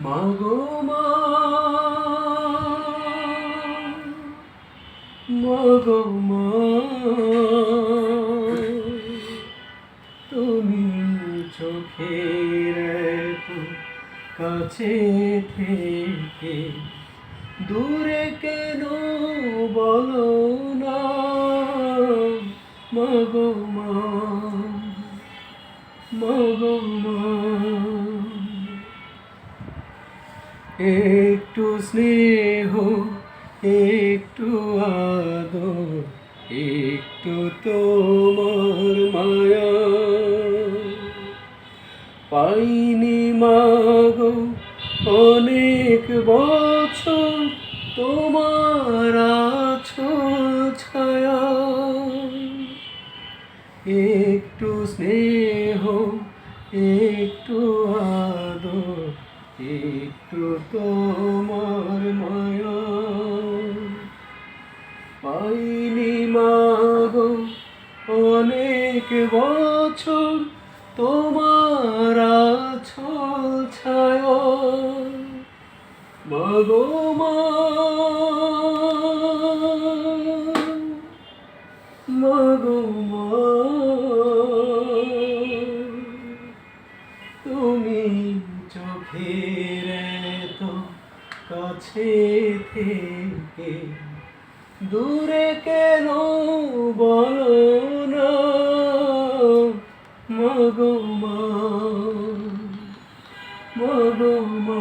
মাগো মা, মাগো মা, তুমি চোখের এত কাছে থেকে দূরে কেন বলো না? মাগো মা, মাগো মা, একটু স্নেহ, একটু আদর, একটু তোমার মায়া পাইনি মাগো অনেক বছর, তোমার আঁচল ছায়া। একটু স্নেহ, একটু আদর, একটু তোমার মায়া পাইনি মাগো অনেক বছর, তোমার আঁচল ছায়া। মাগো মা, মাগো মা, তুমি চোখের এত কাছে থেকে দূরে কেন বলো না? মাগো মা, মাগো মা।